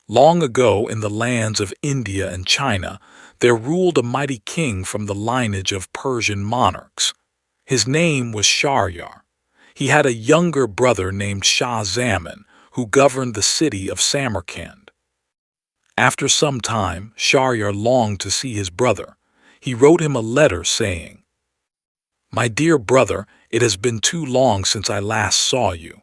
Long ago, in the lands of India and China, there ruled a mighty king from the lineage of Persian monarchs. His name was Shahryar. He had a younger brother named Shahzaman, who governed the city of Samarkand. After some time, Shahryar longed to see his brother. He wrote him a letter saying, "My dear brother, it has been too long since I last saw you.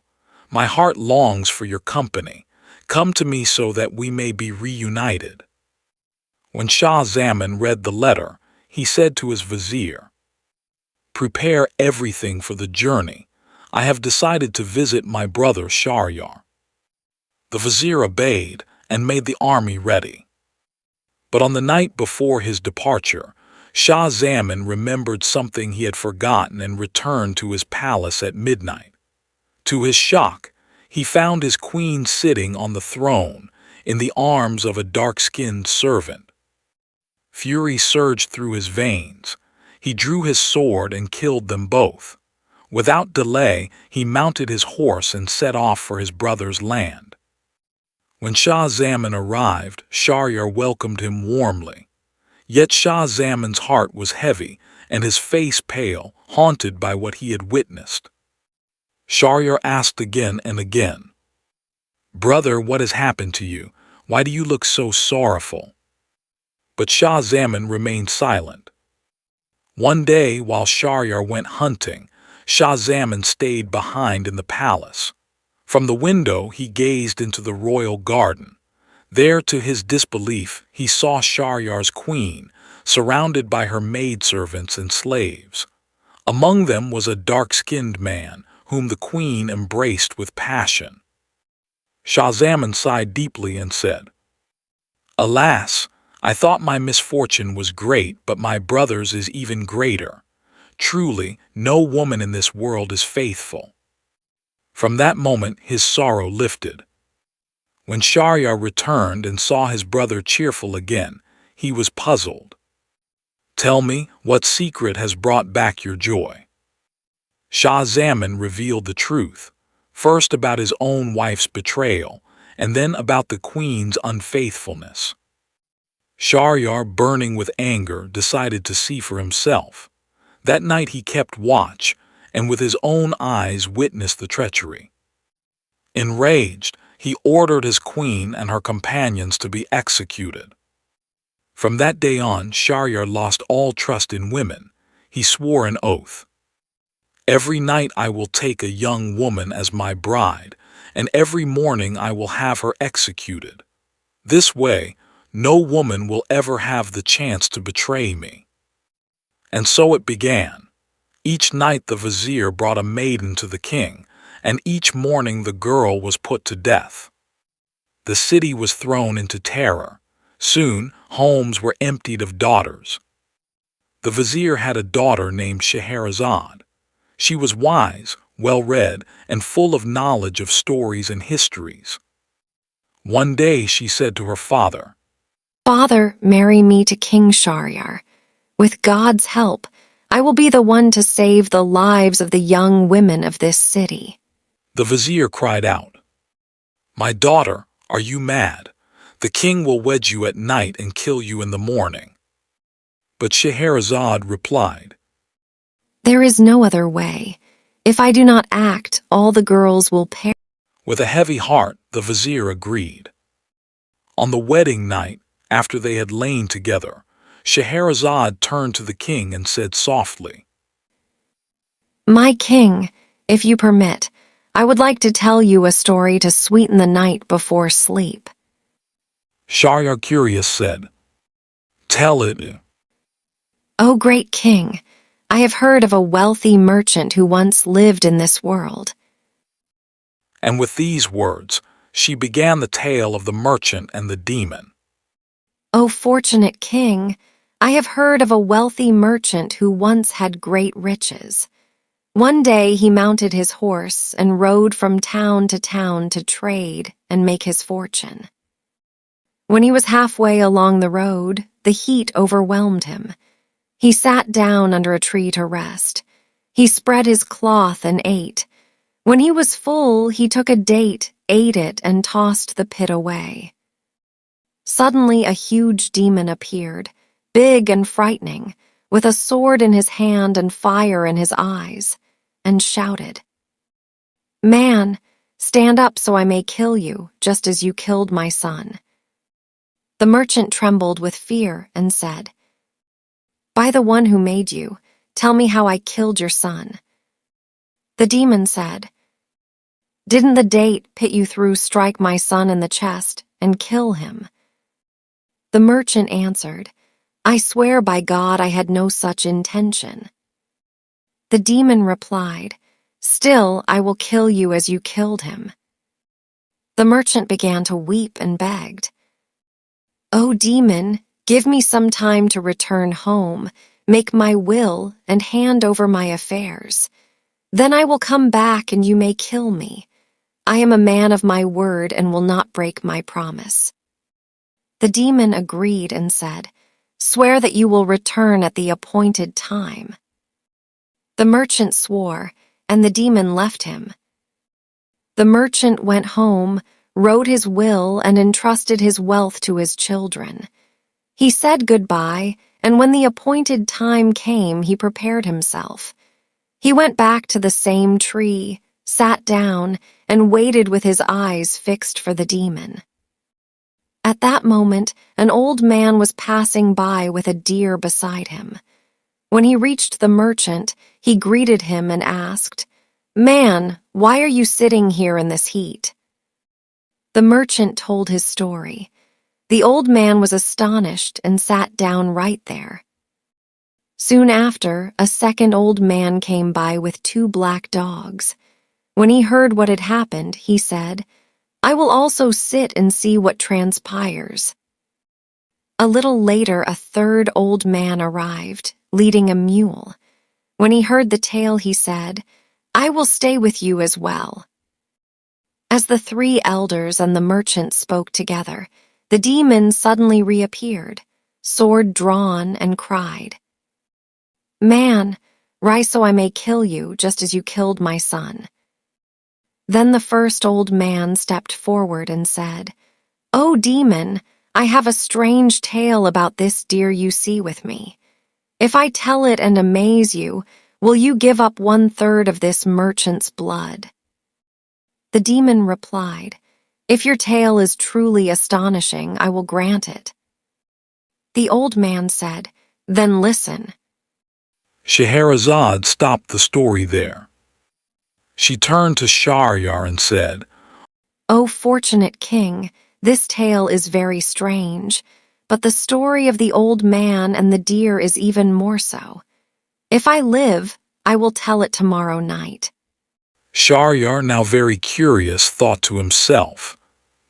My heart longs for your company. Come to me so that we may be reunited." When Shah Zaman read the letter, he said to his vizier, "Prepare everything for the journey. I have decided to visit my brother Shahryar." The vizier obeyed and made the army ready. But on the night before his departure, Shah Zaman remembered something he had forgotten and returned to his palace at midnight. To his shock, he found his queen sitting on the throne in the arms of a dark-skinned servant. Fury surged through his veins. He drew his sword and killed them both. Without delay, he mounted his horse and set off for his brother's land. When Shah Zaman arrived, Shahryar welcomed him warmly. Yet Shah Zaman's heart was heavy and his face pale, haunted by what he had witnessed. Shahryar asked again and again, "Brother, what has happened to you? Why do you look so sorrowful?" But Shah Zaman remained silent. One day, while Shahryar went hunting, Shah Zaman stayed behind in the palace. From the window, he gazed into the royal garden. There, to his disbelief, he saw Shahryar's queen, surrounded by her maidservants and slaves. Among them was a dark-skinned man, whom the queen embraced with passion. Shah Zaman sighed deeply and said, "Alas, I thought my misfortune was great, but my brother's is even greater. Truly, no woman in this world is faithful." From that moment, his sorrow lifted. When Shahryar returned and saw his brother cheerful again, he was puzzled. "Tell me, what secret has brought back your joy?" Shah Zaman revealed the truth, first about his own wife's betrayal, and then about the queen's unfaithfulness. Shahryar, burning with anger, decided to see for himself. That night he kept watch, and with his own eyes witnessed the treachery. Enraged, he ordered his queen and her companions to be executed. From that day on, Shahryar lost all trust in women. He swore an oath. "Every night I will take a young woman as my bride, and every morning I will have her executed. This way, no woman will ever have the chance to betray me." And so it began. Each night the vizier brought a maiden to the king, and each morning the girl was put to death. The city was thrown into terror. Soon, homes were emptied of daughters. The vizier had a daughter named Scheherazade. She was wise, well-read, and full of knowledge of stories and histories. One day she said to her father, "Father, marry me to King Shahryar. With God's help, I will be the one to save the lives of the young women of this city." The vizier cried out, "My daughter, are you mad? The king will wed you at night and kill you in the morning." But Scheherazade replied, "There is no other way. If I do not act, all the girls will perish." With a heavy heart, the vizier agreed. On the wedding night, after they had lain together, Scheherazade turned to the king and said softly, "My king, if you permit, I would like to tell you a story to sweeten the night before sleep." Shahryar, curious, said, "Tell it." "O great king, I have heard of a wealthy merchant who once lived in this world." And with these words, she began the tale of the merchant and the demon. "O fortunate king, I have heard of a wealthy merchant who once had great riches. One day he mounted his horse and rode from town to trade and make his fortune. When he was halfway along the road, the heat overwhelmed him. He sat down under a tree to rest. He spread his cloth and ate. When he was full, he took a date, ate it, and tossed the pit away. Suddenly a huge demon appeared, big and frightening, with a sword in his hand and fire in his eyes, and shouted, "Man, stand up so I may kill you, just as you killed my son." The merchant trembled with fear and said, "By the one who made you, tell me how I killed your son." The demon said, "Didn't the date pit you through strike my son in the chest and kill him?" The merchant answered, "I swear by God I had no such intention." The demon replied, "Still, I will kill you as you killed him." The merchant began to weep and begged, "O demon, give me some time to return home, make my will, and hand over my affairs. Then I will come back and you may kill me. I am a man of my word and will not break my promise." The demon agreed and said, "Swear that you will return at the appointed time." The merchant swore, and the demon left him. The merchant went home, wrote his will, and entrusted his wealth to his children. He said goodbye, and when the appointed time came, he prepared himself. He went back to the same tree, sat down, and waited with his eyes fixed for the demon. At that moment, an old man was passing by with a deer beside him. When he reached the merchant, he greeted him and asked, "Man, why are you sitting here in this heat?" The merchant told his story. The old man was astonished and sat down right there. Soon after, a second old man came by with 2 black dogs. When he heard what had happened, he said, "I will also sit and see what transpires." A little later, a third old man arrived, leading a mule. When he heard the tale, he said, "I will stay with you as well." As the 3 elders and the merchant spoke together, the demon suddenly reappeared, sword drawn, and cried, "Man, rise so I may kill you, just as you killed my son." Then the first old man stepped forward and said, "O demon, I have a strange tale about this deer you see with me. If I tell it and amaze you, will you give up 1/3 of this merchant's blood?" The demon replied, "If your tale is truly astonishing, I will grant it." The old man said, "Then listen." Scheherazade stopped the story there. She turned to Shahryar and said, "O fortunate king, this tale is very strange, but the story of the old man and the deer is even more so. If I live, I will tell it tomorrow night." Shahryar, now very curious, thought to himself,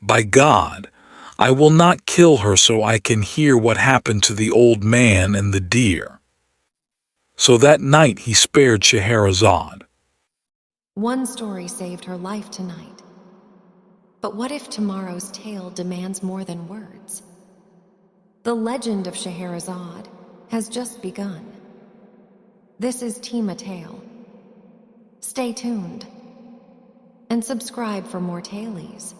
"By God, I will not kill her so I can hear what happened to the old man and the deer." So that night he spared Scheherazade. One story saved her life tonight. But what if tomorrow's tale demands more than words? The legend of Scheherazade has just begun. This is Tima Tale. Stay tuned and subscribe for more tailies.